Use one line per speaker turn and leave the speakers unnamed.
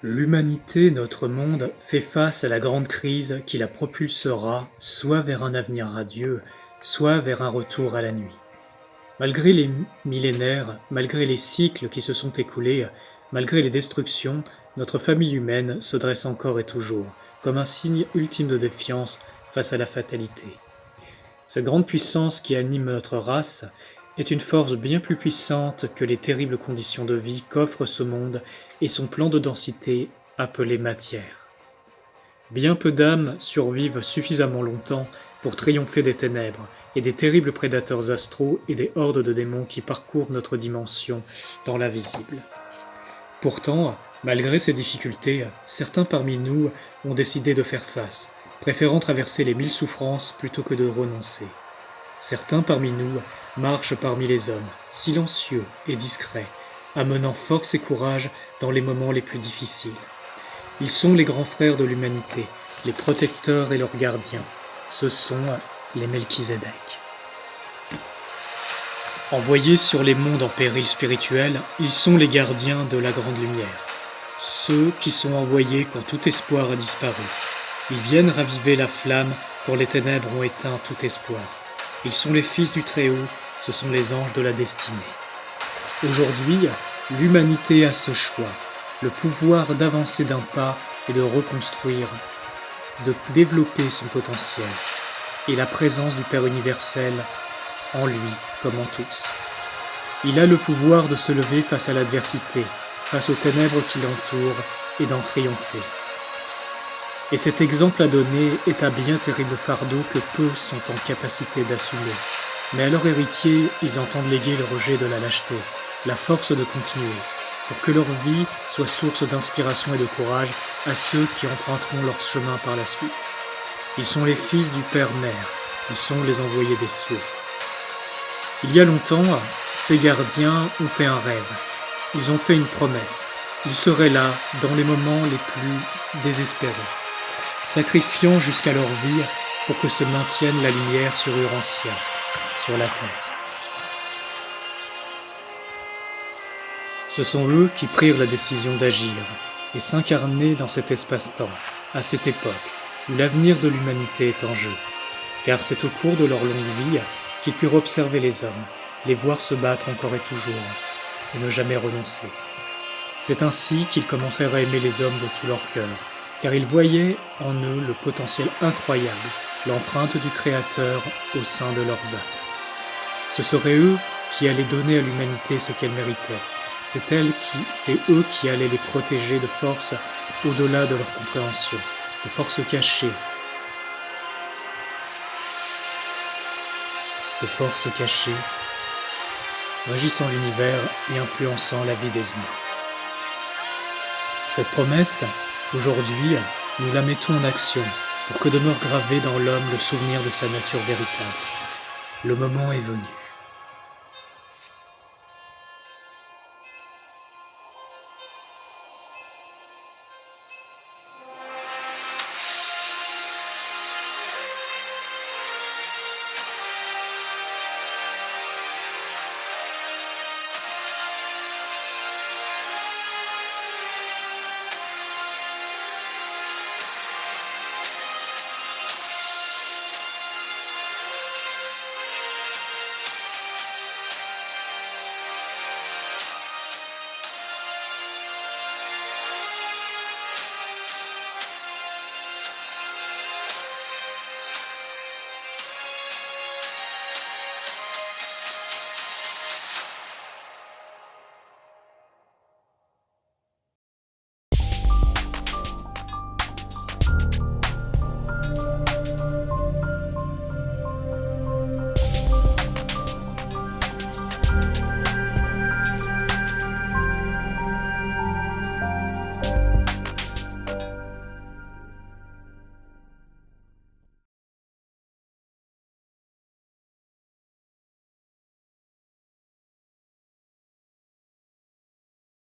L'humanité, notre monde, fait face à la grande crise qui la propulsera soit vers un avenir radieux, soit vers un retour à la nuit. Malgré les millénaires, malgré les cycles qui se sont écoulés, malgré les destructions, notre famille humaine se dresse encore et toujours, comme un signe ultime de défiance face à la fatalité. Cette grande puissance qui anime notre race est une force bien plus puissante que les terribles conditions de vie qu'offre ce monde et son plan de densité appelé matière. Bien peu d'âmes survivent suffisamment longtemps pour triompher des ténèbres et des terribles prédateurs astraux et des hordes de démons qui parcourent notre dimension dans l'invisible. Pourtant, malgré ces difficultés, certains parmi nous ont décidé de faire face, préférant traverser les 1000 souffrances plutôt que de renoncer. Certains parmi nous marchent parmi les hommes, silencieux et discrets, amenant force et courage dans les moments les plus difficiles. Ils sont les grands frères de l'humanité, les protecteurs et leurs gardiens. Ce sont les Melchizedek. Envoyés sur les mondes en péril spirituel, ils sont les gardiens de la grande lumière. Ceux qui sont envoyés quand tout espoir a disparu. Ils viennent raviver la flamme quand les ténèbres ont éteint tout espoir. Ils sont les fils du Très-Haut, ce sont les anges de la destinée. Aujourd'hui, l'humanité a ce choix, le pouvoir d'avancer d'un pas et de reconstruire, de développer son potentiel, et la présence du Père universel en lui comme en tous. Il a le pouvoir de se lever face à l'adversité, face aux ténèbres qui l'entourent, et d'en triompher. Et cet exemple à donner est un bien terrible fardeau que peu sont en capacité d'assumer. Mais à leur héritier, ils entendent léguer le rejet de la lâcheté, la force de continuer, pour que leur vie soit source d'inspiration et de courage à ceux qui emprunteront leur chemin par la suite. Ils sont les fils du Père-Mère, ils sont les envoyés des cieux. Il y a longtemps, ces gardiens ont fait un rêve, ils ont fait une promesse, ils seraient là dans les moments les plus désespérés, sacrifiant jusqu'à leur vie pour que se maintienne la lumière sur Urantia, sur la terre. Ce sont eux qui prirent la décision d'agir et s'incarner dans cet espace-temps, à cette époque où l'avenir de l'humanité est en jeu, car c'est au cours de leur longue vie qu'ils purent observer les hommes, les voir se battre encore et toujours, et ne jamais renoncer. C'est ainsi qu'ils commencèrent à aimer les hommes de tout leur cœur, car ils voyaient en eux le potentiel incroyable, l'empreinte du Créateur au sein de leurs âmes. Ce seraient eux qui allaient donner à l'humanité ce qu'elle méritait. C'est eux qui allaient les protéger de forces au-delà de leur compréhension, de forces cachées, régissant l'univers et influençant la vie des humains. Cette promesse, aujourd'hui, nous la mettons en action pour que demeure gravé dans l'homme le souvenir de sa nature véritable. Le moment est venu.